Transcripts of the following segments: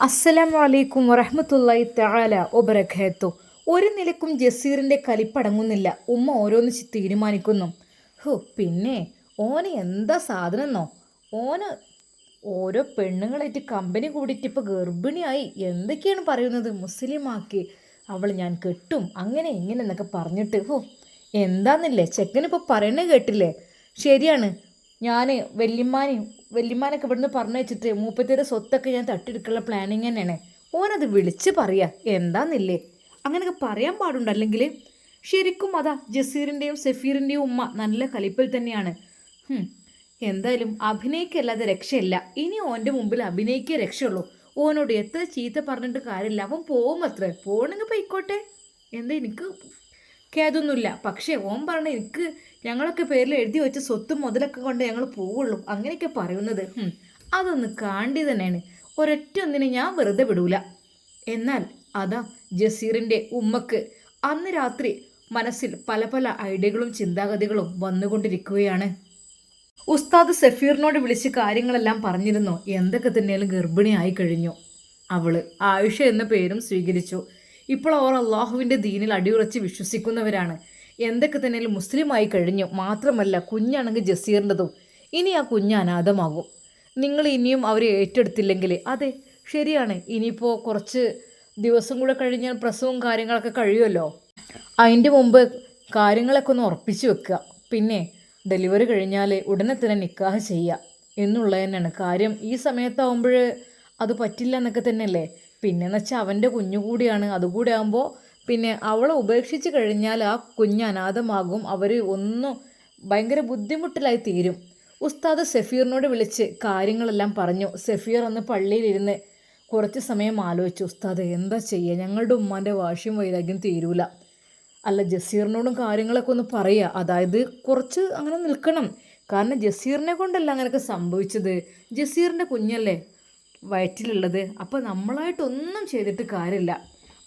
അസ്സലാമു അലൈക്കും വറഹ്മത്തുള്ളാഹി തആല വബറകാത്തു. ഒരു നിലക്കും ജസീറിൻ്റെ കലിപ്പടങ്ങുന്നില്ല. ഉമ്മ ഓരോന്ന് തീരുമാനിക്കുന്നു. പിന്നെ ഓന് എന്താ സാധനമെന്നോ, ഓന് ഓരോ പെണ്ണുങ്ങളായിട്ട് കമ്പനി കൂടിയിട്ട് ഇപ്പോൾ ഗർഭിണിയായി എന്തൊക്കെയാണ് പറയുന്നത്. മുസ്ലിമാക്കി അവൾ ഞാൻ കെട്ടും അങ്ങനെ ഇങ്ങനെ എന്നൊക്കെ പറഞ്ഞിട്ട് എന്താന്നില്ലേ ചെക്കനിപ്പോൾ പറയണേ കേട്ടില്ലേ. ശരിയാണ്, ഞാൻ വല്യമ്മാനൊക്കെ ഇവിടുന്ന് പറഞ്ഞു വെച്ചിട്ട് മൂപ്പത്തിയുടെ സ്വത്തൊക്കെ ഞാൻ തട്ടിയെടുക്കാനുള്ള പ്ലാനിങ് തന്നെയാണ്. ഓനത് വിളിച്ച് പറയാ എന്താന്നില്ലേ, അങ്ങനെയൊക്കെ പറയാൻ പാടുണ്ട്. അല്ലെങ്കിൽ ശരിക്കും അതാ ജസീറിൻ്റെയും സഫീറിൻ്റെയും ഉമ്മ നല്ല കലിപ്പിൽ തന്നെയാണ്. എന്തായാലും അഭിനയിക്കല്ലാതെ രക്ഷയില്ല. ഇനി ഓൻ്റെ മുമ്പിൽ അഭിനയിക്കേ രക്ഷയുള്ളൂ. ഓനോട് എത്ര ചീത്ത പറഞ്ഞിട്ട് കാര്യമില്ല, അവൻ പോവും അത്രേ. പോകണമെങ്കിൽ പോയിക്കോട്ടെ, എന്താ എനിക്ക് ഖേദമൊന്നുമില്ല. പക്ഷേ ഓൻ പറഞ്ഞ എനിക്ക് ഞങ്ങളൊക്കെ പേരിൽ എഴുതി വെച്ച സ്വത്തും മുതലൊക്കെ കൊണ്ട് ഞങ്ങൾ പോവുള്ളൂ അങ്ങനെയൊക്കെ പറയുന്നത് അതൊന്ന് കാണ്ടി തന്നെയാണ്. ഒരൊറ്റ ഒന്നിനെ ഞാൻ വെറുതെ വിടൂല. എന്നാൽ അതാ ജസീറിൻ്റെ ഉമ്മക്ക് അന്ന് രാത്രി മനസ്സിൽ പല പല ഐഡിയകളും ചിന്താഗതികളും വന്നുകൊണ്ടിരിക്കുകയാണ്. ഉസ്താദ് സഫീറിനോട് വിളിച്ച് കാര്യങ്ങളെല്ലാം പറഞ്ഞിരുന്നു. എന്തൊക്കെ തന്നെയാലും ഗർഭിണിയായി കഴിഞ്ഞു. അവള് ആയിഷ എന്ന പേരും സ്വീകരിച്ചു. ഇപ്പോൾ അവർ അള്ളാഹുവിൻ്റെ ദീനിൽ അടിയുറച്ച് വിശ്വസിക്കുന്നവരാണ്. എന്തൊക്കെ തന്നെയാലും മുസ്ലിമായി കഴിഞ്ഞു. മാത്രമല്ല കുഞ്ഞാണെങ്കിൽ ജസീറിൻ്റെതും. ഇനി ആ കുഞ്ഞ് അനാഥമാകും. നിങ്ങൾ ഇനിയും അവരെ ഏറ്റെടുത്തില്ലെങ്കിൽ അതെ ശരിയാണ്, ഇനിയിപ്പോൾ കുറച്ച് ദിവസം കൂടെ കഴിഞ്ഞാൽ പ്രസവവും കാര്യങ്ങളൊക്കെ കഴിയുമല്ലോ. അതിൻ്റെ മുമ്പ് കാര്യങ്ങളൊക്കെ ഒന്ന് ഉറപ്പിച്ച് വെക്കുക. പിന്നെ ഡെലിവറി കഴിഞ്ഞാൽ ഉടനെ തന്നെ നിക്കാഹ് ചെയ്യുക എന്നുള്ളത് തന്നെയാണ് കാര്യം. ഈ സമയത്താവുമ്പോൾ അത് പറ്റില്ല എന്നൊക്കെ തന്നെയല്ലേ. പിന്നെന്ന് വെച്ചാൽ അവൻ്റെ കുഞ്ഞുകൂടിയാണ്. അതുകൂടി ആകുമ്പോൾ പിന്നെ അവളെ ഉപേക്ഷിച്ച് കഴിഞ്ഞാൽ ആ കുഞ്ഞ് അനാഥമാകും. അവർ ഒന്നും ഭയങ്കര ബുദ്ധിമുട്ടിലായി തീരും. ഉസ്താദ് സഫീറിനോട് വിളിച്ച് കാര്യങ്ങളെല്ലാം പറഞ്ഞു. സഫീർ അന്ന് പള്ളിയിലിരുന്ന് കുറച്ച് സമയം ആലോചിച്ചു. ഉസ്താദ് എന്താ ചെയ്യുക, ഞങ്ങളുടെ ഉമ്മാൻ്റെ വാശിയും വൈരാഗ്യം തീരൂല. അല്ല ജസീറിനോടും കാര്യങ്ങളൊക്കെ ഒന്ന് പറയുക. അതായത് കുറച്ച് അങ്ങനെ നിൽക്കണം. കാരണം ജസീറിനെ കൊണ്ടല്ല അങ്ങനെയൊക്കെ സംഭവിച്ചത്. ജസീറിൻ്റെ കുഞ്ഞല്ലേ വയറ്റിലുള്ളത്. അപ്പോൾ നമ്മളായിട്ടൊന്നും ചെയ്തിട്ട് കാര്യമില്ല.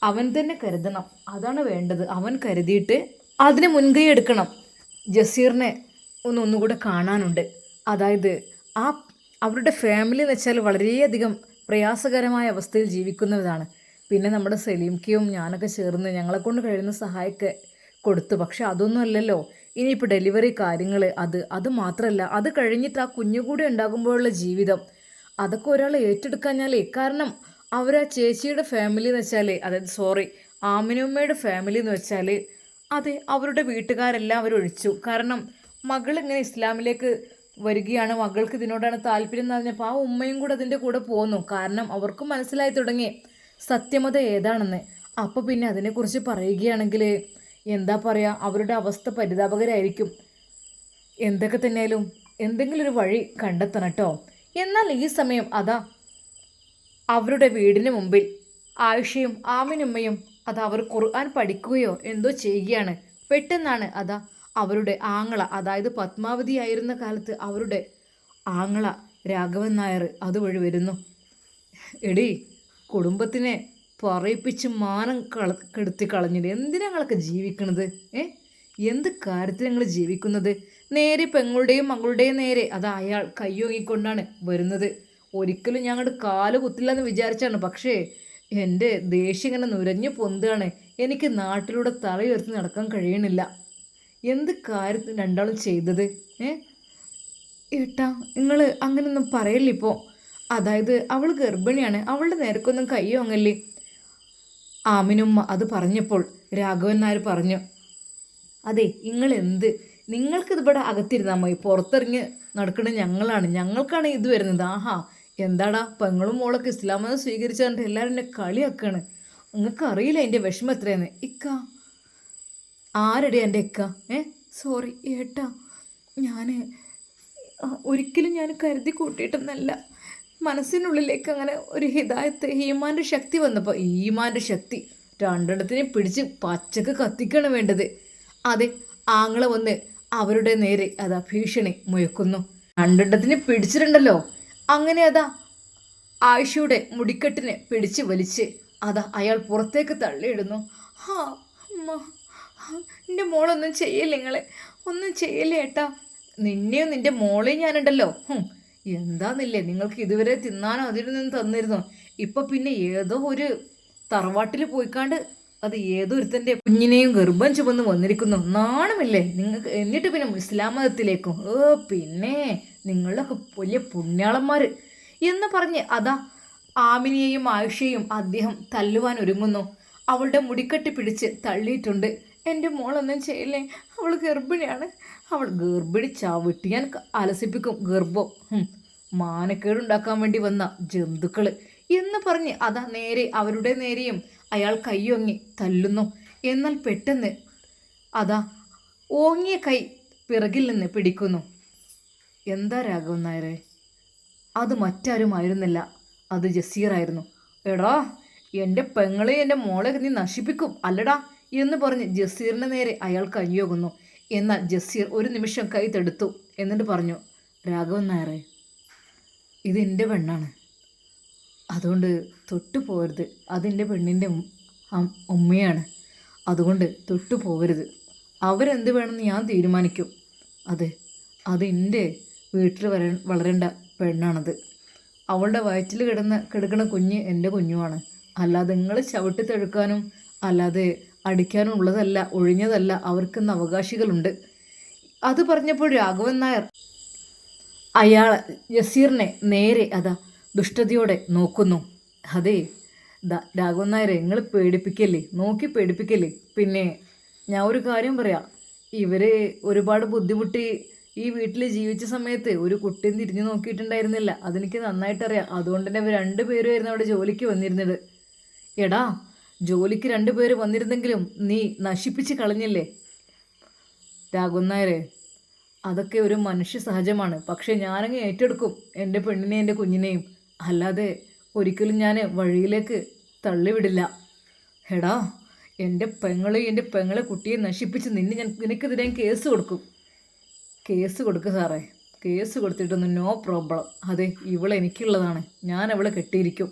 അവൻ തന്നെ കരുതണം, അതാണ് വേണ്ടത്. അവൻ കരുതിയിട്ട് അതിന് മുൻകൈ എടുക്കണം. ജസീറിനെ ഒന്നുകൂടെ കാണാനുണ്ട്. അതായത് ആ അവരുടെ ഫാമിലി എന്ന് വെച്ചാൽ വളരെയധികം പ്രയാസകരമായ അവസ്ഥയിൽ ജീവിക്കുന്നവരാണ്. പിന്നെ നമ്മുടെ സലീംക്കയും ഞാനൊക്കെ ചേർന്ന് ഞങ്ങളെക്കൊണ്ട് കഴിയുന്ന സഹായമൊക്കെ കൊടുത്തു. പക്ഷെ അതൊന്നും അല്ലല്ലോ. ഇനിയിപ്പോൾ ഡെലിവറി കാര്യങ്ങൾ അത് മാത്രമല്ല, അത് കഴിഞ്ഞിട്ട് ആ കുഞ്ഞുകൂടി ഉണ്ടാകുമ്പോഴുള്ള ജീവിതം അതൊക്കെ ഒരാൾ ഏറ്റെടുക്കാഞ്ഞാലേ. കാരണം അവർ ആ ചേച്ചിയുടെ ഫാമിലി എന്ന് വെച്ചാൽ, അതായത് ആമിനുമ്മയുടെ ഫാമിലി എന്ന് വെച്ചാൽ അതെ അവരുടെ വീട്ടുകാരെല്ലാം അവരൊഴിച്ചു. കാരണം മകൾ ഇങ്ങനെ ഇസ്ലാമിലേക്ക് വരികയാണ്, മകൾക്ക് ഇതിനോടാണ് താല്പര്യം എന്ന് പറഞ്ഞപ്പോൾ ആ ഉമ്മയും കൂടെ അതിൻ്റെ കൂടെ പോന്നു. കാരണം അവർക്കും മനസ്സിലായി തുടങ്ങി സത്യമത ഏതാണെന്ന്. അപ്പോൾ പിന്നെ അതിനെക്കുറിച്ച് പറയുകയാണെങ്കിൽ എന്താ പറയുക, അവരുടെ അവസ്ഥ പരിതാപകരായിരിക്കും. എന്തൊക്കെ തന്നെയാലും എന്തെങ്കിലും ഒരു വഴി കണ്ടെത്തണം കേട്ടോ. എന്നാൽ ഈ സമയം അതാ അവരുടെ വീടിന് മുമ്പിൽ ആയിഷയും ആമിനുമ്മയും അവർ ഖുർആൻ പഠിക്കുകയോ എന്തോ ചെയ്യുകയാണ്. പെട്ടെന്നാണ് അവരുടെ ആങ്ങള, അതായത് പത്മാവതിയായിരുന്ന കാലത്ത് അവരുടെ ആങ്ങള രാഘവൻ നായർ അതുവഴി വരുന്നു. എടീ, കുടുംബത്തിനെ പറയിപ്പിച്ച് മാനം കെടുത്തി കളഞ്ഞിട്ട് എന്തിനാ ഞങ്ങളൊക്കെ ജീവിക്കണത്? എന്ത് കാര്യത്തിൽ ഞങ്ങൾ ജീവിക്കുന്നത്? നേരെ പെങ്ങളുടെയും മകളുടെയും നേരെ അയാൾ കയ്യൊങ്ങിക്കൊണ്ടാണ് വരുന്നത്. ഒരിക്കലും ഞങ്ങളുടെ കാല് കുത്തില്ല എന്ന് വിചാരിച്ചാണ്. പക്ഷേ എൻ്റെ ദേഷ്യം ഇങ്ങനെ നുരഞ്ഞു പൊന്തുകയാണ്. എനിക്ക് നാട്ടിലൂടെ തലയുയർത്തി നടക്കാൻ കഴിയണില്ല. എന്ത് കാര്യത്തിൽ രണ്ടാളും ചെയ്തത്? ഏട്ടാ നിങ്ങൾ അങ്ങനെയൊന്നും പറയല്ലേ ഇപ്പോൾ. അതായത് അവൾ ഗർഭിണിയാണ്, അവളുടെ നേരക്കൊന്നും കയ്യോങ്ങല്ലേ. ആമിനുമ്മ അത് പറഞ്ഞപ്പോൾ രാഘവൻ നായർ പറഞ്ഞു, അതെ നിങ്ങൾക്കിത് ഇവിടെ അകത്തിരുന്നാൽ മതി, പുറത്തിറങ്ങി നടക്കുന്നത് ഞങ്ങൾക്കാണ് ഇത് വരുന്നത്. എന്താടാ പെങ്ങളും മോളൊക്കെ ഇസ്ലാം മതം സ്വീകരിച്ചാണ്ട് എല്ലാവരും എന്നെ കളിയാക്കാണ്. നിങ്ങൾക്ക് അറിയില്ല എൻ്റെ വിഷമം എത്രയെന്ന്. ഇക്ക ആരടി എൻ്റെ ഇക്ക? സോറി ഏട്ടാ, ഒരിക്കലും ഞാൻ കരുതി കൂട്ടിയിട്ടൊന്നല്ല. മനസ്സിനുള്ളിലേക്ക് അങ്ങനെ ഒരു ഹിദായത്ത് ഈമാൻ്റെ ശക്തി വന്നപ്പോൾ ഈമാൻ്റെ ശക്തി രണ്ടെണ്ണത്തിനെ പിടിച്ച് പച്ചക്ക് കത്തിക്കാണ് വേണ്ടത്. അതെ ആങ്ങള വന്ന് അവരുടെ നേരെ ഭീഷണി മുഴക്കുന്നു. രണ്ടെണ്ണത്തിനെ പിടിച്ചിട്ടുണ്ടല്ലോ. അങ്ങനെ ആയിഷയുടെ മുടിക്കെട്ടിനെ പിടിച്ച് വലിച്ച് അയാൾ പുറത്തേക്ക് തള്ളിയിടുന്നു. അമ്മ, എൻ്റെ മോളൊന്നും ചെയ്യല്ലേ, ഒന്നും ചെയ്യല്ലേ ഏട്ടാ. നിന്നെയും നിൻ്റെ മോളെയും ഞാനുണ്ടല്ലോ. എന്താന്നില്ലേ നിങ്ങൾക്ക് ഇതുവരെ തിന്നാനോ അതിൽ നിന്ന് തന്നിരുന്നോ? ഇപ്പൊ പിന്നെ ഏതോ ഒരു തറവാട്ടിൽ പോയിക്കാണ്ട് അത് ഏതൊരുത്തൻ്റെ കുഞ്ഞിനെയും ഗർഭം ചുമന്ന് വന്നിരിക്കുന്നു. നാണമില്ലേ നിങ്ങൾക്ക്? എന്നിട്ട് പിന്നെ ഇസ്ലാം മതത്തിലേക്കും പിന്നെ നിങ്ങളൊക്കെ വലിയ പുണ്യാളന്മാർ എന്ന് പറഞ്ഞ് അതാ ആമിനിയെയും ആയിഷയും അദ്ദേഹം തല്ലുവാൻ ഒരുങ്ങുന്നു. അവളുടെ മുടിക്കെട്ടി പിടിച്ച് തള്ളിയിട്ടുണ്ട്. എൻ്റെ മോളൊന്നും ചെയ്യില്ലേ, അവൾ ഗർഭിണിയാണ്, അവൾ ഗർഭിണി ചവിട്ടി ഞാൻ അലസിപ്പിക്കും ഗർഭം, മാനക്കേടുണ്ടാക്കാൻ വേണ്ടി വന്ന ജന്തുക്കൾ എന്ന് പറഞ്ഞ് അതാ നേരെ അവരുടെ നേരെയും അയാൾ കൈയൊങ്ങി തല്ലുന്നു. എന്നാൽ പെട്ടെന്ന് അതാ ഓങ്ങിയ കൈ പിറകിൽ നിന്ന് പിടിക്കുന്നു. എന്താ രാഘവൻ നായരെ? അത് മറ്റാരുമായിരുന്നില്ല, അത് ജസീറായിരുന്നു. എടാ, എൻ്റെ പെങ്ങളെ എൻ്റെ മോളെ നീ നശിപ്പിക്കും അല്ലടാ എന്ന് പറഞ്ഞ് ജസീറിന് നേരെ അയാൾ കയ്യോകുന്നു. എന്നാൽ ജസീർ ഒരു നിമിഷം കൈ തെടുത്തു. എന്നിട്ട് പറഞ്ഞു, രാഘവൻ നായരെ, ഇത് എൻ്റെ പെണ്ണാണ്, അതുകൊണ്ട് തൊട്ടു പോകരുത്. അതെൻ്റെ പെണ്ണിൻ്റെ ഉമ്മയാണ്, അതുകൊണ്ട് തൊട്ടു പോകരുത്. അവരെന്ത് വേണമെന്ന് ഞാൻ തീരുമാനിക്കും. അത് എൻ്റെ വീട്ടിൽ വളരേണ്ട പെണ്ണാണത്. അവളുടെ വയറ്റിൽ കിടക്കുന്ന കുഞ്ഞ് എൻ്റെ കുഞ്ഞുമാണ്. അല്ലാതെ നിങ്ങൾ ചവിട്ടി തെഴുക്കാനും അല്ലാതെ അടിക്കാനും ഉള്ളതല്ല, ഒഴിഞ്ഞതല്ല. അവർക്കെന്ന് അവകാശികളുണ്ട്. അത് പറഞ്ഞപ്പോൾ രാഘവൻ നായർ അയാൾ ജസീറിനെ നേരെ അതാ ദുഷ്ടതയോടെ നോക്കുന്നു. അതെ രാഘവൻ നായരെ, നിങ്ങൾ പേടിപ്പിക്കല്ലേ, നോക്കി പേടിപ്പിക്കല്ലേ. പിന്നെ ഞാൻ ഒരു കാര്യം പറയാം, ഇവർ ഒരുപാട് ബുദ്ധിമുട്ടി ഈ വീട്ടിൽ ജീവിച്ച സമയത്ത് ഒരു കുട്ടിയും തിരിഞ്ഞു നോക്കിയിട്ടുണ്ടായിരുന്നില്ല. അതെനിക്ക് നന്നായിട്ടറിയാം. അതുകൊണ്ട് തന്നെ ഇവർ 2 പേരുമായിരുന്നു അവിടെ ജോലിക്ക് വന്നിരുന്നത്. എടാ, ജോലിക്ക് 2 പേര് വന്നിരുന്നെങ്കിലും നീ നശിപ്പിച്ച് കളഞ്ഞില്ലേ രാഘവൻ നായരെ? അതൊക്കെ ഒരു മനുഷ്യ സഹജമാണ്. പക്ഷെ ഞാനങ്ങ് ഏറ്റെടുക്കും എൻ്റെ പെണ്ണിനെയും എൻ്റെ കുഞ്ഞിനെയും. അല്ലാതെ ഒരിക്കലും ഞാൻ വഴിയിലേക്ക് തള്ളിവിടില്ല. എടാ, എൻ്റെ പെങ്ങളെ കുട്ടിയെ നശിപ്പിച്ച് നിനക്കെതിരെ കേസ് കൊടുക്കും. കേസ് കൊടുക്കുക സാറേ, കേസ് കൊടുത്തിട്ടൊന്നും നോ പ്രോബ്ലം. അതെ, ഇവളെനിക്കുള്ളതാണ്, ഞാൻ അവളെ കെട്ടിയിരിക്കും.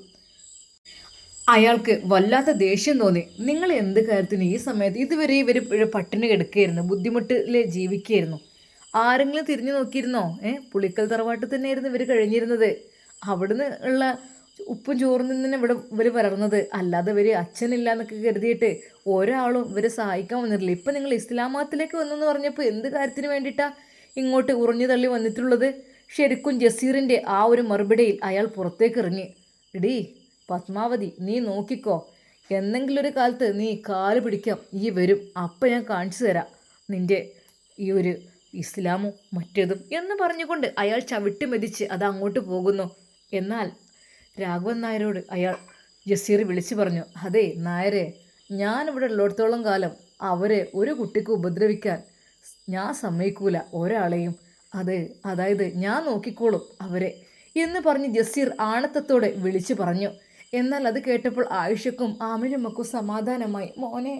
അയാൾക്ക് വല്ലാത്ത ദേഷ്യം തോന്നി. നിങ്ങൾ എന്ത് കാര്യത്തിന് ഈ സമയത്ത്? ഇതുവരെ ഇവർ പട്ടിണി കിടക്കുകയായിരുന്നു, ബുദ്ധിമുട്ടിൽ ജീവിക്കുകയായിരുന്നു. ആരെങ്കിലും തിരിഞ്ഞു നോക്കിയിരുന്നോ? പുളിക്കൽ തറവാട്ടിൽ തന്നെയായിരുന്നു ഇവർ കഴിഞ്ഞിരുന്നത്. അവിടുന്ന് ഉള്ള ഉപ്പും ചോറും തന്നെ ഇവർ വളർന്നത്. അല്ലാതെ ഇവർ അച്ഛനില്ല എന്നൊക്കെ കരുതിയിട്ട് ഒരാളും ഇവരെ സഹായിക്കാൻ വന്നിട്ടില്ല. ഇപ്പം നിങ്ങൾ ഇസ്ലാം മതത്തിലേക്ക് വന്നു എന്ന് പറഞ്ഞപ്പോൾ എന്ത് കാര്യത്തിന് വേണ്ടിയിട്ടാണ് ഇങ്ങോട്ട് ഉറഞ്ഞു തള്ളി വന്നിട്ടുള്ളത്? ശരിക്കും ജസീറിൻ്റെ ആ ഒരു മറുപടിയിൽ അയാൾ പുറത്തേക്ക് ഇറങ്ങി. എടീ പത്മാവതി, നീ നോക്കിക്കോ, എന്തെങ്കിലും ഒരു കാലത്ത് നീ കാല് പിടിക്കാം ഈ വരും. അപ്പം ഞാൻ കാണിച്ചു തരാം നിൻ്റെ ഈ ഒരു ഇസ്ലാമും മറ്റേതും എന്ന് പറഞ്ഞുകൊണ്ട് അയാൾ ചവിട്ടി മെതിച്ച് അത് അങ്ങോട്ട് പോകുന്നു. എന്നാൽ രാഘവൻ നായരോട് അയാൾ ജസീർ വിളിച്ചു പറഞ്ഞു, അതെ നായരെ, ഞാനിവിടെ ഉള്ളിടത്തോളം കാലം അവരെ ഒരു കുട്ടിക്ക് ഉപദ്രവിക്കാൻ ഞാൻ സമ്മതിക്കൂല ഒരാളെയും. അതായത് ഞാൻ നോക്കിക്കോളും അവരെ എന്ന് പറഞ്ഞ് ജസീർ ആണത്തത്തോടെ വിളിച്ചു പറഞ്ഞു. എന്നാൽ അത് കേട്ടപ്പോൾ ആയിഷക്കും ആമിനുമൊക്കെ സമാധാനമായി. മോനെ,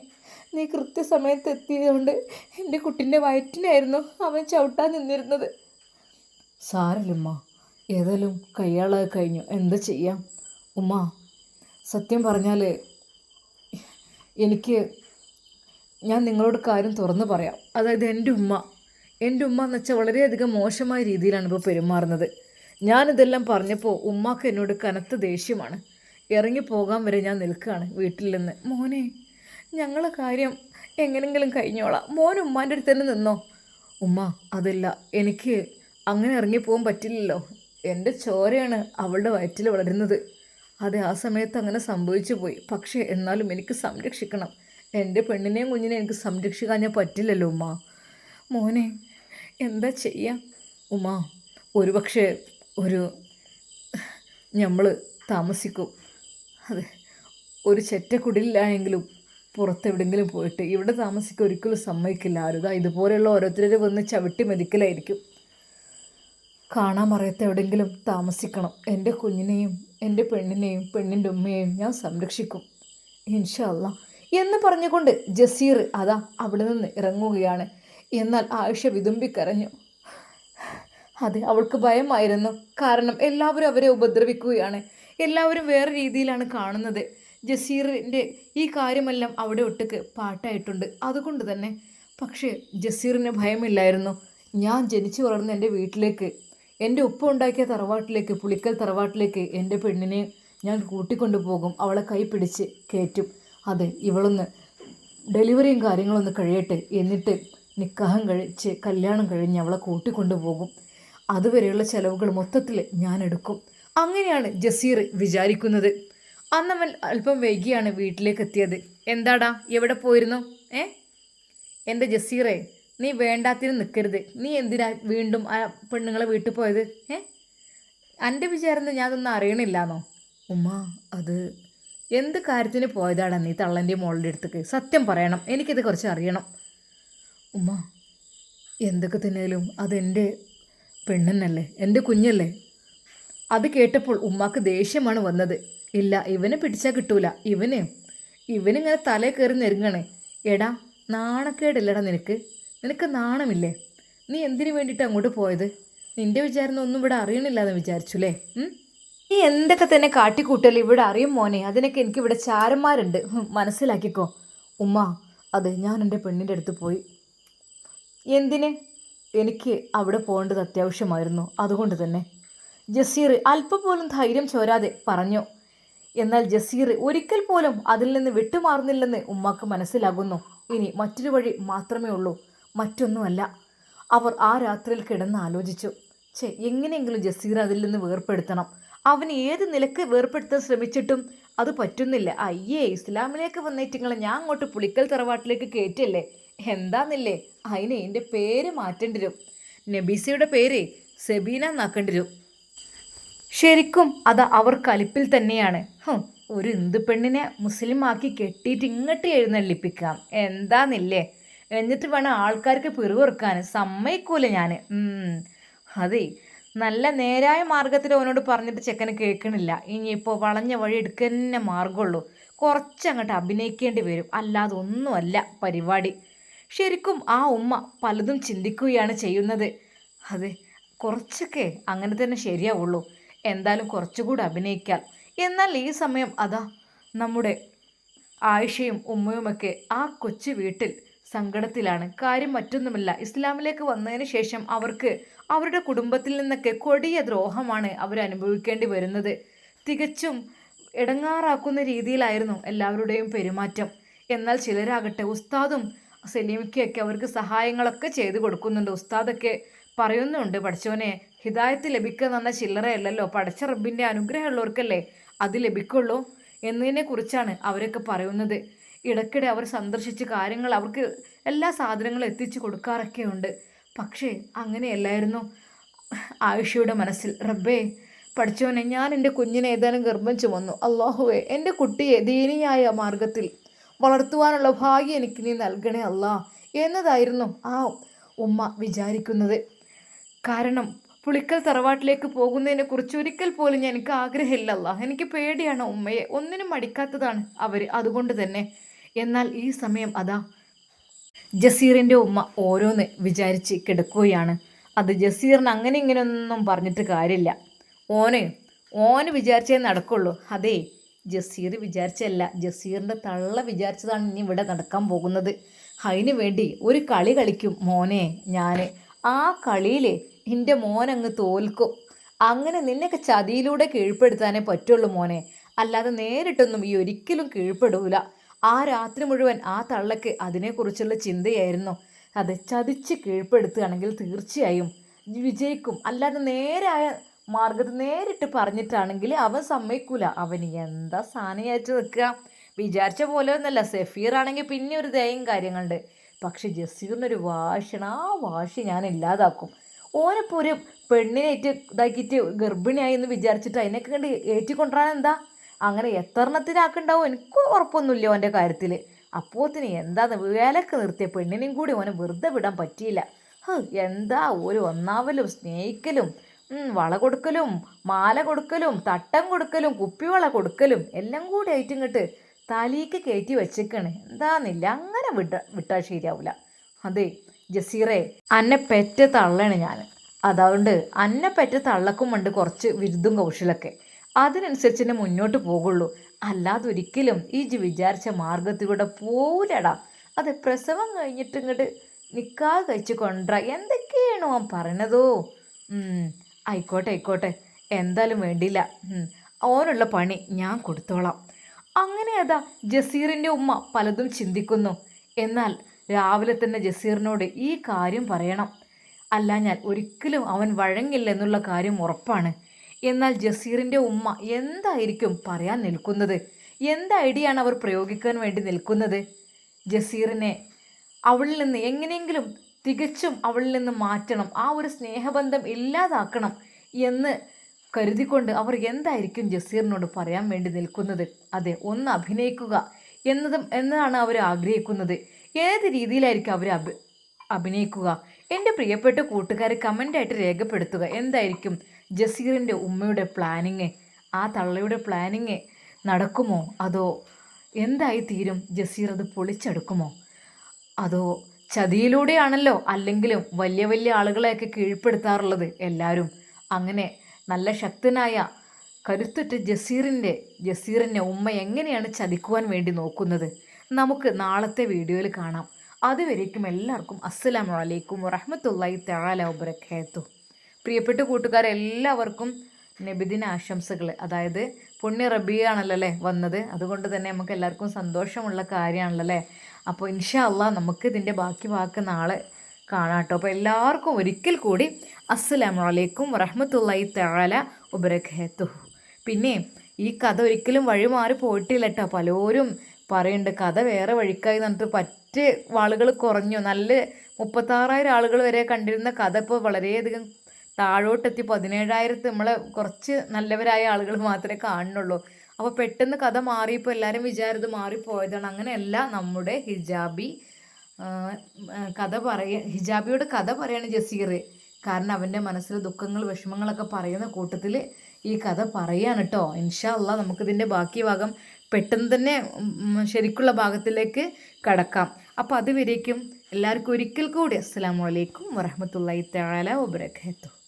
നീ കൃത്യസമയത്ത് എത്തിയതുകൊണ്ട് എൻ്റെ കുട്ടിൻ്റെ വയറ്റിനായിരുന്നു അവൻ ചവിട്ടാൻ നിന്നിരുന്നത്. സാരമില്ലമ്മ, ഏതായാലും കയ്യാളായി കഴിഞ്ഞു, എന്താ ചെയ്യാം. ഉമ്മ, സത്യം പറഞ്ഞാൽ ഞാൻ നിങ്ങളോട് കാര്യം തുറന്നു പറയാം. അതായത് എൻ്റെ ഉമ്മ എന്ന് വെച്ചാൽ വളരെയധികം മോശമായ രീതിയിലാണ് ഇപ്പോൾ പെരുമാറുന്നത്. ഞാനിതെല്ലാം പറഞ്ഞപ്പോൾ ഉമ്മാക്ക് എന്നോട് കനത്ത ദേഷ്യമാണ്. ഇറങ്ങിപ്പോകാൻ വരെ ഞാൻ നിൽക്കുകയാണ് വീട്ടിൽ നിന്ന്. മോനെ, ഞങ്ങളെ കാര്യം എങ്ങനെങ്കിലും കഴിഞ്ഞോളാം, മോൻ ഉമ്മാൻ്റെ അടുത്ത് തന്നെ നിന്നോ. ഉമ്മ, അതല്ല, എനിക്ക് അങ്ങനെ ഇറങ്ങിപ്പോകാൻ പറ്റില്ലല്ലോ. എൻ്റെ ചോരയാണ് അവളുടെ വയറ്റിൽ വളരുന്നത്. അതെ, ആ സമയത്ത് അങ്ങനെ സംഭവിച്ചു പോയി. പക്ഷേ എന്നാലും എനിക്ക് സംരക്ഷിക്കണം. എൻ്റെ പെണ്ണിനെയും കുഞ്ഞിനെയും എനിക്ക് സംരക്ഷിക്കാൻ ഞാൻ പറ്റില്ലല്ലോ ഉമ്മ. മോനെ, എന്താ ചെയ്യാം ഉമ്മ? ഒരുപക്ഷെ നമ്മൾ താമസിക്കും. അതെ, ഒരു ചെറ്റക്കുടിലായെങ്കിലും പുറത്തെവിടെയെങ്കിലും പോയിട്ട്. ഇവിടെ താമസിക്കാൻ ഒരിക്കലും സമ്മതിക്കില്ല ആരുതാ. ഇതുപോലെയുള്ള ഓരോരുത്തർ വന്ന് ചവിട്ടി മെതിക്കലായിരിക്കും. കാണാൻ അറിയാത്ത എവിടെയെങ്കിലും താമസിക്കണം. എൻ്റെ കുഞ്ഞിനെയും എൻ്റെ പെണ്ണിനെയും പെണ്ണിൻ്റെ ഉമ്മയെയും ഞാൻ സംരക്ഷിക്കും ഇൻഷാ അല്ലാഹ് എന്ന് പറഞ്ഞുകൊണ്ട് ജസീർ അതാ അവിടെ നിന്ന് ഇറങ്ങുകയാണ്. എന്നാൽ ആയിഷ വിതുമ്പിക്കരഞ്ഞു. അതെ, അവൾക്ക് ഭയമായിരുന്നു. കാരണം എല്ലാവരും അവരെ ഉപദ്രവിക്കുകയാണ്. എല്ലാവരും വേറെ രീതിയിലാണ് കാണുന്നത്. ജസീറിൻ്റെ ഈ കാര്യമെല്ലാം അവിടെ ഒട്ടുക്ക് പാട്ടായിട്ടുണ്ട്. അതുകൊണ്ട് തന്നെ പക്ഷേ ജസീറിന് ഭയമില്ലായിരുന്നു. ഞാൻ ജനിച്ചു വളർന്ന എൻ്റെ വീട്ടിലേക്ക്, എൻ്റെ ഉപ്പ ഉണ്ടാക്കിയ തറവാട്ടിലേക്ക്, പുളിക്കൽ തറവാട്ടിലേക്ക് എൻ്റെ പെണ്ണിനെ ഞാൻ കൂട്ടിക്കൊണ്ടു പോകും, അവളെ കൈ പിടിച്ച് കയറ്റും. അതെ, ഇവളൊന്ന് ഡെലിവറിയും കാര്യങ്ങളൊന്ന് കഴിയട്ടെ, എന്നിട്ട് നിക്കാഹം കഴിച്ച് കല്യാണം കഴിഞ്ഞ് അവളെ കൂട്ടിക്കൊണ്ടു പോകും. അതുവരെയുള്ള ചിലവുകൾ മൊത്തത്തിൽ ഞാൻ എടുക്കും. അങ്ങനെയാണ് ജസീർ വിചാരിക്കുന്നത്. അന്നവൻ അല്പം വൈകിയാണ് വീട്ടിലേക്ക് എത്തിയത്. എന്താടാ, എവിടെ പോയിരുന്നു? ഏ എൻ്റെ ജസീറേ, നീ വേണ്ടാത്തിന് നിൽക്കരുത്. നീ എന്തിനാ വീണ്ടും ആ പെണ്ണുങ്ങളെ വീട്ടിൽ പോയത്? എൻ്റെ വിചാരം ഞാനൊന്നും അറിയണില്ലാന്നോ? ഉമ്മ, അത് എന്ത് കാര്യത്തിന് പോയതാടാ നീ തള്ളൻ്റെ മോളുടെ അടുത്തേക്ക്? സത്യം പറയണം, എനിക്കിത് കുറച്ച് അറിയണം. ഉമ്മ, എന്തൊക്കെ തന്നെയാലും അതെൻ്റെ പെണ്ണെന്നല്ലേ, എൻ്റെ കുഞ്ഞല്ലേ. അത് കേട്ടപ്പോൾ ഉമ്മാക്ക് ദേഷ്യമാണ് വന്നത്. ഇല്ല, ഇവനെ പിടിച്ചാൽ കിട്ടൂല. ഇവനിങ്ങനെ തലേ കയറി നെരുങ്ങണേ. എടാ, നാണക്കേടില്ലടാ നിനക്ക്? നിനക്ക് നാണമില്ലേ? നീ എന്തിനു വേണ്ടിയിട്ട് അങ്ങോട്ട് പോയത്? നിന്റെ വിചാരം ഒന്നും ഇവിടെ അറിയണില്ല എന്ന് വിചാരിച്ചു അല്ലേ? നീ എന്തൊക്കെ തന്നെ കാട്ടിക്കൂട്ടൽ ഇവിടെ അറിയും മോനെ. അതിനൊക്കെ എനിക്കിവിടെ ചാരന്മാരുണ്ട്, മനസ്സിലാക്കിക്കോ. ഉമ്മ, അത് ഞാൻ എൻ്റെ പെണ്ണിൻ്റെ അടുത്ത് പോയി. എന്തിന്? എനിക്ക് അവിടെ പോകേണ്ടത് അത്യാവശ്യമായിരുന്നു, അതുകൊണ്ട് തന്നെ. ജസീർ അല്പം പോലും ധൈര്യം ചോരാതെ പറഞ്ഞു. എന്നാൽ ജസീർ ഒരിക്കൽ പോലും അതിൽ നിന്ന് വിട്ടുമാറുന്നില്ലെന്ന് ഉമ്മാക്ക് മനസ്സിലാകുന്നു. ഇനി മറ്റൊരു വഴി മാത്രമേ ഉള്ളൂ, മറ്റൊന്നുമല്ല. അവർ ആ രാത്രിയിൽ കിടന്ന് ആലോചിച്ചു. എങ്ങനെയെങ്കിലും ജസീർ അതിൽ നിന്ന് വേർപ്പെടുത്തണം. അവന് ഏത് നിലക്ക് വേർപ്പെടുത്താൻ ശ്രമിച്ചിട്ടും അത് പറ്റുന്നില്ല. അയ്യേ, ഇസ്ലാമിലേക്ക് വന്നിട്ടിങ്ങളെ ഞാൻ അങ്ങോട്ട് പുളിക്കൽ തറവാട്ടിലേക്ക് കയറ്റില്ലേ? എന്താന്നില്ലേ, അതിന് എൻ്റെ പേര് മാറ്റേണ്ടി വരും. നബീസയുടെ പേര് സെബീന എന്നാക്കേണ്ടി വരും. ശരിക്കും അത് അവർ കലിപ്പിൽ തന്നെയാണ്. ഒരു ഹിന്ദു പെണ്ണിനെ മുസ്ലിം ആക്കി കെട്ടിയിട്ട് ഇങ്ങോട്ട് എഴുന്നള്ളിപ്പിക്കാം എന്താന്നില്ലേ? എന്നിട്ട് വേണം ആൾക്കാർക്ക് പിറുകൊറുക്കാൻ. സമ്മതിക്കൂല ഞാൻ. അതെ, നല്ല നേരായ മാർഗത്തിൽ അവനോട് പറഞ്ഞിട്ട് ചെക്കന് കേൾക്കണില്ല. ഇനിയിപ്പോൾ വളഞ്ഞ വഴി എടുക്കന്നെ മാർഗമുള്ളൂ. കുറച്ചങ്ങോട്ട് അഭിനയിക്കേണ്ടി വരും, അല്ലാതെ ഒന്നുമല്ല പരിപാടി. ശരിക്കും ആ ഉമ്മ പലതും ചിന്തിക്കുകയാണ് ചെയ്യുന്നത്. അതെ, കുറച്ചൊക്കെ അങ്ങനെ തന്നെ ശരിയാവുള്ളൂ. എന്തായാലും കുറച്ചുകൂടി അഭിനയിക്കാം. എന്നാൽ ഈ സമയം അതാ നമ്മുടെ ആയിഷയും ഉമ്മയുമൊക്കെ ആ കൊച്ചു വീട്ടിൽ സങ്കടത്തിലാണ്. കാര്യം മറ്റൊന്നുമില്ല, ഇസ്ലാമിലേക്ക് വന്നതിന് ശേഷം അവർക്ക് അവരുടെ കുടുംബത്തിൽ നിന്നൊക്കെ കൊടിയ ദ്രോഹമാണ് അവർ അനുഭവിക്കേണ്ടി വരുന്നത്. തികച്ചും ഇടങ്ങാറാക്കുന്ന രീതിയിലായിരുന്നു എല്ലാവരുടെയും പെരുമാറ്റം. എന്നാൽ ചിലരാകട്ടെ, ഉസ്താദും സലീമിക്കൊക്കെ അവർക്ക് സഹായങ്ങളൊക്കെ ചെയ്തു കൊടുക്കുന്നുണ്ട്. ഉസ്താദൊക്കെ പറയുന്നുണ്ട്, പഠിച്ചവനെ ഹിദായത്ത് ലഭിക്കുക എന്ന് പറഞ്ഞാൽ ചില്ലറയല്ലല്ലോ, പടച്ച റബ്ബിൻ്റെ അനുഗ്രഹമുള്ളവർക്കല്ലേ അത് ലഭിക്കുള്ളൂ എന്നതിനെ കുറിച്ചാണ് അവരൊക്കെ പറയുന്നത്. ഇടയ്ക്കിടെ അവർ സന്ദർശിച്ച് കാര്യങ്ങൾ അവർക്ക് എല്ലാ സാധനങ്ങളും എത്തിച്ചു കൊടുക്കാറൊക്കെ ഉണ്ട്. പക്ഷേ അങ്ങനെയല്ലായിരുന്നു ആയിഷയുടെ മനസ്സിൽ. റബ്ബേ പഠിച്ചവനെ, ഞാൻ എൻ്റെ കുഞ്ഞിനെ ഏതാനും ഗർഭം ചുമന്നു. അള്ളാഹുവേ, എൻ്റെ കുട്ടിയെ ദീനിയായ മാർഗത്തിൽ വളർത്തുവാനുള്ള ഭാഗ്യം എനിക്ക് നീ നൽകണേ അല്ലാ എന്നതായിരുന്നു ആ ഉമ്മ വിചാരിക്കുന്നത്. കാരണം പുളിക്കൽ തറവാട്ടിലേക്ക് പോകുന്നതിനെക്കുറിച്ച് ഒരിക്കൽ പോലും എനിക്ക് ആഗ്രഹമില്ലല്ല. എനിക്ക് പേടിയാണ് ഉമ്മയെ. ഒന്നിനും മടിക്കാത്തതാണ് അവർ, അതുകൊണ്ട് തന്നെ. എന്നാൽ ഈ സമയം അതാ ജസീറിൻ്റെ ഉമ്മ ഓരോന്ന് വിചാരിച്ച് കിടക്കുകയാണ്. അത് ജസീറിന് അങ്ങനെ ഇങ്ങനെയൊന്നും പറഞ്ഞിട്ട് കാര്യമില്ല. ഓന് വിചാരിച്ചേ നടക്കുള്ളൂ. അതേ, ജസീർ വിചാരിച്ചല്ല, ജസീറിൻ്റെ തള്ള വിചാരിച്ചതാണ് ഇനി ഇവിടെ നടക്കാൻ പോകുന്നത്. അതിന് വേണ്ടി ഒരു കളി കളിക്കും മോനെ ഞാൻ. ആ കളിയിൽ എൻ്റെ മോനങ്ങ് തോൽക്കും. അങ്ങനെ നിന്നെയൊക്കെ ചതിയിലൂടെ കീഴ്പ്പെടുത്താനേ പറ്റുള്ളൂ മോനെ, അല്ലാതെ നേരിട്ടൊന്നും ഈ ഒരിക്കലും കീഴ്പ്പെടൂല. ആ രാത്രി മുഴുവൻ ആ തള്ളക്ക് അതിനെക്കുറിച്ചുള്ള ചിന്തയായിരുന്നു. അത് ചതിച്ച് കീഴ്പ്പെടുത്തുകയാണെങ്കിൽ തീർച്ചയായും വിജയിക്കും. അല്ലാതെ നേരായ മാർഗത്തിൽ നേരിട്ട് പറഞ്ഞിട്ടാണെങ്കിൽ അവൻ സമ്മതിക്കൂല. അവന് എന്താ സാധനം അയച്ചു നിൽക്കുക? വിചാരിച്ച പോലെ ഒന്നല്ല. സഫീർ ആണെങ്കിൽ പിന്നെ ഒരു ദയയും കാര്യങ്ങളുണ്ട്. പക്ഷെ ജസീറിനൊരു വാശിയാണ്. ആ വാശി ഞാൻ ഇല്ലാതാക്കും. ഓനിപ്പോൾ ഒരു പെണ്ണിനേറ്റ് ഇതാക്കിയിട്ട് ഗർഭിണിയായി എന്ന് വിചാരിച്ചിട്ട് അതിനൊക്കെ കണ്ട് ഏറ്റിക്കൊണ്ടുവരാൻ എന്താ? അങ്ങനെ എത്രണ്ണത്തിനാക്കുണ്ടാവും എനിക്ക് ഉറപ്പൊന്നുമില്ല ഓൻ്റെ കാര്യത്തിൽ. അപ്പോത്തിന് എന്താന്ന് വേലക്ക് നിർത്തിയ പെണ്ണിനെയും കൂടി ഓനെ വെറുതെ വിടാൻ പറ്റിയില്ല. എന്താ ഒരു ഒന്നാവലും സ്നേഹിക്കലും, വള കൊടുക്കലും മാല കൊടുക്കലും തട്ടം കൊടുക്കലും കുപ്പിവള കൊടുക്കലും എല്ലാം കൂടി ആയിട്ട് ഇങ്ങോട്ട് തലയ്ക്ക് കയറ്റി വെച്ചേക്കാണ്. എന്താന്നില്ല, അങ്ങനെ വിട്ടാൽ ശരിയാവില്ല. അതെ ജസീറേ, അന്നെ പെറ്റ തള്ളാണ് ഞാൻ. അതുകൊണ്ട് അന്നെ പെറ്റ തള്ളക്കും ഉണ്ട് കുറച്ച് വിരുദ്ധം കൗശലൊക്കെ. അതിനനുസരിച്ച് തന്നെ മുന്നോട്ട് പോകുള്ളൂ. അല്ലാതെ ഒരിക്കലും ഈ വിചാരിച്ച മാർഗത്തിലൂടെ പോവില്ലടാ. അത് പ്രസവം കഴിഞ്ഞിട്ട് ഇങ്ങോട്ട് നിക്കാതെ കഴിച്ച് കൊണ്ടുവരാ എന്തൊക്കെയാണോ അവൻ പറയണതോ? ആയിക്കോട്ടെ എന്തായാലും വേണ്ടിയില്ല. ഓനുള്ള പണി ഞാൻ കൊടുത്തോളാം. അങ്ങനെ അതാ ജസീറിൻ്റെ ഉമ്മ പലതും ചിന്തിക്കുന്നു. എന്നാൽ രാവിലെ തന്നെ ജസീറിനോട് ഈ കാര്യം പറയണം, അല്ലാഞ്ഞാൽ ഒരിക്കലും അവൻ വഴങ്ങില്ല എന്നുള്ള കാര്യം ഉറപ്പാണ്. എന്നാൽ ജസീറിൻ്റെ ഉമ്മ എന്തായിരിക്കും പറയാൻ നിൽക്കുന്നത്? എന്ത് ഐഡിയയാണ് അവർ പ്രയോഗിക്കാൻ വേണ്ടി നിൽക്കുന്നത്? ജസീറിനെ അവളിൽ നിന്ന് എങ്ങനെയെങ്കിലും തികച്ചും അവളിൽ നിന്ന് മാറ്റണം, ആ ഒരു സ്നേഹബന്ധം ഇല്ലാതാക്കണം എന്ന് കരുതിക്കൊണ്ട് അവർ എന്തായിരിക്കും ജസീറിനോട് പറയാൻ വേണ്ടി നിൽക്കുന്നത്? അതെ, ഒന്ന് അഭിനയിക്കുക എന്നതാണ് അവർ ആഗ്രഹിക്കുന്നത്. ഏത് രീതിയിലായിരിക്കും അവർ അഭിനയിക്കുക? എൻ്റെ പ്രിയപ്പെട്ട കൂട്ടുകാരെ കമൻ്റായിട്ട് രേഖപ്പെടുത്തുക. എന്തായിരിക്കും ജസീറിൻ്റെ ഉമ്മയുടെ പ്ലാനിങ്? ആ തള്ളയുടെ പ്ലാനിങ് നടക്കുമോ? അതോ എന്തായി തീരും? ജസീർ അത് പൊളിച്ചെടുക്കുമോ? അതോ ചതിയിലൂടെയാണല്ലോ അല്ലെങ്കിലും വലിയ വലിയ ആളുകളെയൊക്കെ കീഴ്പ്പെടുത്താറുള്ളത് എല്ലാവരും. അങ്ങനെ നല്ല ശക്തനായ കരുത്തുറ്റ ജസീറിനെ ഉമ്മ എങ്ങനെയാണ് ചതിക്കുവാൻ വേണ്ടി നോക്കുന്നത്? നമുക്ക് നാളത്തെ വീഡിയോയിൽ കാണാം. അതുവരേക്കും എല്ലാവർക്കും അസ്സലാമു അലൈക്കും വറഹ്മത്തുള്ളാഹി തആല വബറകാതുഹു. പ്രിയപ്പെട്ട കൂട്ടുകാരെല്ലാവർക്കും നബിദിന ആശംസകൾ. അതായത് പുണ്യ റബിയാണല്ലോ അല്ലേ വന്നത്, അതുകൊണ്ട് തന്നെ നമുക്ക് എല്ലാവർക്കും സന്തോഷമുള്ള കാര്യമാണല്ലോ അല്ലേ. അപ്പോൾ ഇൻഷാ അള്ളാഹ് നമുക്ക് ഇതിൻ്റെ ബാക്കി നാളെ കാണാം കേട്ടോ. അപ്പോൾ എല്ലാവർക്കും ഒരിക്കൽ കൂടി അസ്സലാമു അലൈക്കും വറഹ്മത്തുള്ളാഹി തആല വബറകാതുഹു. പിന്നെ ഈ കഥ ഒരിക്കലും വഴി മാറി പോയിട്ടില്ല കേട്ടോ. പലരും പറയുന്നുണ്ട് കഥ വേറെ വഴിക്കായി എന്നിട്ട് ആളുകൾ കുറഞ്ഞു. നല്ല 36,000 ആളുകൾ വരെ കണ്ടിരുന്ന കഥ ഇപ്പോൾ വളരെയധികം താഴോട്ടെത്തി. 17,000 നമ്മളെ കുറച്ച് നല്ലവരായ ആളുകൾ മാത്രമേ കാണുന്നുള്ളൂ. അപ്പോൾ പെട്ടെന്ന് കഥ മാറിയപ്പോൾ എല്ലാവരും വിചാരിച്ചത് മാറിപ്പോയതാണ്. അങ്ങനെയല്ല, നമ്മുടെ ഹിജാബിയോട് കഥ പറയാണ് ജസീർ. കാരണം അവൻ്റെ മനസ്സിൽ ദുഃഖങ്ങൾ വിഷമങ്ങളൊക്കെ പറയുന്ന കൂട്ടത്തിൽ ഈ കഥ പറയാണ് കേട്ടോ. ഇൻഷാ അള്ളാഹ് നമുക്കിതിൻ്റെ ബാക്കി ഭാഗം പെട്ടെന്ന് തന്നെ ശരിക്കുള്ള ഭാഗത്തിലേക്ക് കടക്കാം. അപ്പോൾ അതുവരേക്കും എല്ലാവർക്കും ഒരിക്കൽ കൂടി അസ്സലാമു അലൈക്കും വറഹ്മത്തുള്ളാഹി തആല വബറകാതുഹു.